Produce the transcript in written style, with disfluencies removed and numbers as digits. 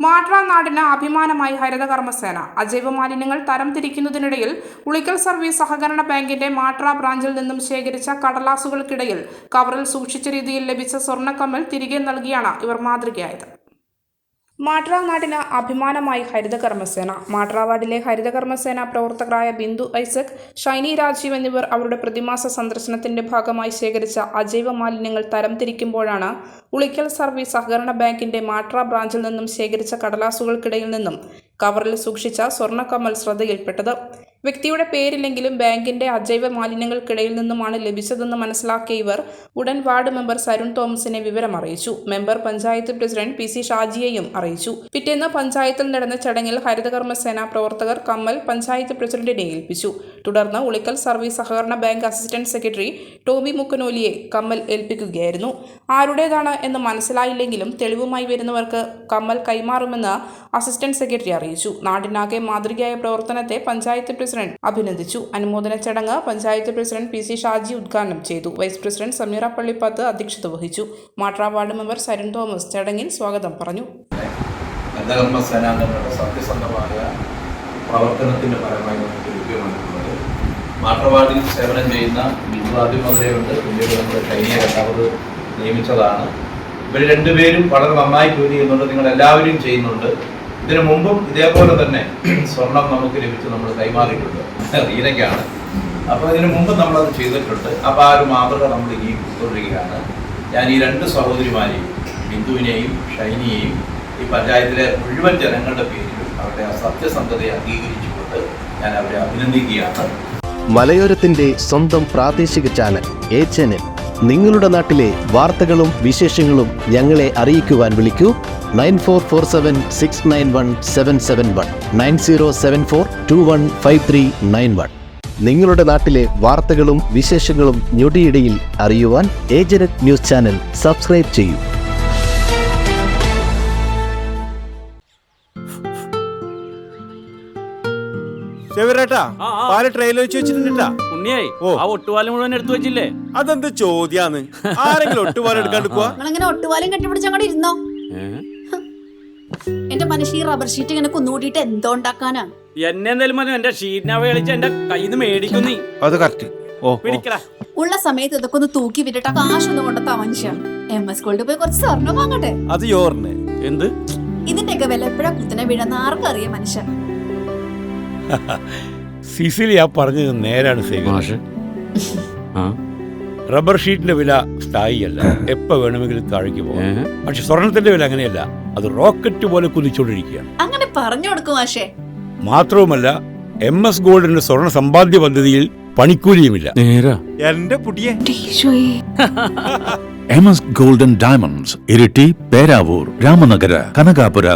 മാട്ര നാടിന് അഭിമാനമായി ഹരിത കർമ്മസേന. അജൈവ മാലിന്യങ്ങൾ തരംതിരിക്കുന്നതിനിടയിൽ ഉളിക്കൽ സർവീസ് സഹകരണ ബാങ്കിന്റെ മാട്ര ബ്രാഞ്ചിൽ നിന്നും ശേഖരിച്ച കടലാസുകൾക്കിടയിൽ കവറിൽ സൂക്ഷിച്ച രീതിയിൽ ലഭിച്ച സ്വർണ്ണക്കമ്മൽ തിരികെ നൽകിയാണ് ഇവർ മാതൃകയായത്. മാട്ര നാടിന് അഭിമാനമായി ഹരിത കർമ്മസേന. മാട്ര വാർഡിലെ ഹരിത കർമ്മസേന പ്രവർത്തകരായ ബിന്ദു ഐസക്, ഷൈനി രാജീവ് എന്നിവർ അവരുടെ പ്രതിമാസ സന്ദർശനത്തിന്റെ ഭാഗമായി ശേഖരിച്ച അജൈവ മാലിന്യങ്ങൾ തരംതിരിക്കുമ്പോഴാണ് ഉളിക്കൽ സർവീസ് സഹകരണ ബാങ്കിന്റെ മാട്ര ബ്രാഞ്ചിൽ നിന്നും ശേഖരിച്ച കടലാസുകൾക്കിടയിൽ നിന്നും കവറിൽ സൂക്ഷിച്ച സ്വർണ്ണക്കമ്മൽ ശ്രദ്ധയിൽപ്പെട്ടത്. വ്യക്തിയുടെ പേരില്ലെങ്കിലും ബാങ്കിന്റെ അജൈവ മാലിന്യങ്ങൾക്കിടയിൽ നിന്നുമാണ് ലഭിച്ചതെന്ന് മനസ്സിലാക്കിയ ഇവർ ഉടൻ വാർഡ് മെമ്പർ സരുൺ തോമസിനെ വിവരം അറിയിച്ചു. മെമ്പർ പഞ്ചായത്ത് പ്രസിഡന്റ് PC ഷാജിയെയും അറിയിച്ചു. പിറ്റേന്ന് പഞ്ചായത്തിൽ നടന്ന ചടങ്ങിൽ ഹരിതകർമ്മസേന പ്രവർത്തകർ കമ്മൽ പഞ്ചായത്ത് പ്രസിഡന്റിനെ ഏൽപ്പിച്ചു. തുടർന്ന് ഉളിക്കൽ സർവീസ് സഹകരണ ബാങ്ക് അസിസ്റ്റന്റ് സെക്രട്ടറി ടോബി മുക്കനോലിയെ കമ്മൽ ഏൽപ്പിക്കുകയായിരുന്നു. ആരുടേതാണ് എന്ന് മനസ്സിലായില്ലെങ്കിലും തെളിവുമായി വരുന്നവർക്ക് കമ്മൽ കൈമാറുമെന്ന് അസിസ്റ്റന്റ് സെക്രട്ടറി അറിയിച്ചു. നാടിനാകെ മാതൃകയായ പ്രവർത്തനത്തെ പഞ്ചായത്ത് പ്രസിഡന്റ് അഭിനന്ദിച്ചു. അനുമോദന ചടങ്ങ് പഞ്ചായത്ത് പ്രസിഡന്റ് PC ഷാജി ഉദ്ഘാടനം ചെയ്തു. വൈസ് പ്രസിഡന്റ് സമീറ പള്ളിപ്പത്ത് അധ്യക്ഷത വഹിച്ചു. മാട്ര വാർഡ് മെമ്പർ സരുൺ തോമസ് ചടങ്ങിൽ സ്വാഗതം പറഞ്ഞു. സത്യസന്ധമായ പ്രവർത്തനത്തിന്റെ ഫലമായി നമുക്ക് ലഭ്യമായിട്ടുള്ളത് മാട്ര വാർഡിൽ സേവനം ചെയ്യുന്ന ബിന്ദു ആദ്യം മുതലേയുണ്ട്. പിന്നീട് നമ്മൾ ഷൈനിയെ രണ്ടാമത് നിയമിച്ചതാണ്. ഇവർ രണ്ടുപേരും വളരെ നന്നായി ജോലി ചെയ്യുന്നുണ്ട്. നിങ്ങൾ എല്ലാവരും ചെയ്യുന്നുണ്ട്. ഇതിനു മുമ്പും ഇതേപോലെ തന്നെ സ്വർണം നമുക്ക് ലഭിച്ച് നമ്മൾ കൈമാറിയിട്ടുണ്ട്. റീനയ്ക്കാണ്. അപ്പോൾ ഇതിനു മുമ്പ് നമ്മളത് ചെയ്തിട്ടുണ്ട്. അപ്പോൾ ആ ഒരു മാതൃക നമ്മൾ ഈ തുടരുകയാണ്. ഞാൻ ഈ രണ്ട് സഹോദരിമാരെയും ബിന്ദുവിനെയും ഷൈനിയെയും ഈ പഞ്ചായത്തിലെ മുഴുവൻ ജനങ്ങളുടെ പേരിലും അവരുടെ ആ സത്യസന്ധതയെ അംഗീകരിച്ചുകൊണ്ട് ഞാൻ അവരെ അഭിനന്ദിക്കുകയാണ്. മലയോരത്തിന്റെ സ്വന്തം പ്രാദേശിക ചാനൽ A-Channel. നിങ്ങളുടെ നാട്ടിലെ വാർത്തകളും വിശേഷങ്ങളും ഞങ്ങളെ അറിയിക്കുവാൻ വിളിക്കൂ 9447691771 9074215391. നിങ്ങളുടെ നാട്ടിലെ വാർത്തകളും വിശേഷങ്ങളും ഞൊടിയിടയിൽ അറിയുവാൻ A-Channel ന്യൂസ് ചാനൽ സബ്സ്ക്രൈബ് ചെയ്യൂ. ഉണ്ണിയായി ആ ഒട്ടുപാലം മുഴുവൻ എടുത്തു വെച്ചില്ലേ? അതെന്ത് ചോദ്യാന്ന്? ആരെങ്കിലും ഒട്ടുപാലം എടുക്കാണ്ട് പോവാ? നിങ്ങളങ്ങനെ ഒട്ടുപാലം കെട്ടിപ്പിടിച്ച് അങ്ങോട്ട് ഇരുന്നോ. എന്റെ മനുഷ്യ റബ്ബർ ഷീറ്റ് ഇങ്ങനെ കുന്നുകൂട്ടിട്ട് എന്തോ ഉണ്ടാക്കാനാ? എന്നെ എന്തായാലും മതി. എന്റെ ഷീറ്റിനെ കളിച്ച് എന്റെ കയ്യിൽ നിന്ന് മേടിക്കുന്നീ. അത് കറക്റ്റ്. ഉള്ള സമയത്ത് ഇതൊക്കെ ഒന്ന് തൂക്കി വിട്ടിട്ട് കാശൊന്നും കൊണ്ടെത്താ മനുഷ്യ. MS ഗോൾഡ് പോയി കുറച്ച് സ്വർണം വാങ്ങട്ടെ. അത് യോറിന് എന്ത്? ഇതിന്റെയൊക്കെ വില എപ്പോഴാ കുത്തിനെ വീഴുന്ന ആർക്കറിയാം മനുഷ്യ. സിസിലി ആ പറഞ്ഞത് നേരാണ് സേവമാഷ്. റബ്ബർ ഷീറ്റിന്റെ വില സ്ഥായിയല്ല, എപ്പോ വേണമെങ്കിലും താഴേക്ക് പോകാം. പക്ഷെ സ്വർണത്തിന്റെ വില അങ്ങനെയല്ല, അത് റോക്കറ്റ് പോലെ കുതിച്ചുകൊണ്ടിരിക്കുകയാണ്. അങ്ങനെ പറഞ്ഞു കൊടുക്കും മാഷേ. മാത്രവുമല്ല MS ഗോൾഡിന്റെ സ്വർണ്ണ സമ്പാദ്യ പദ്ധതിയിൽ പണിക്കൂലിയുമില്ല. എന്റെ പുതിയ MS Gold and Diamonds, Iritty, Peravoor, Ramanagara, Kanakapura,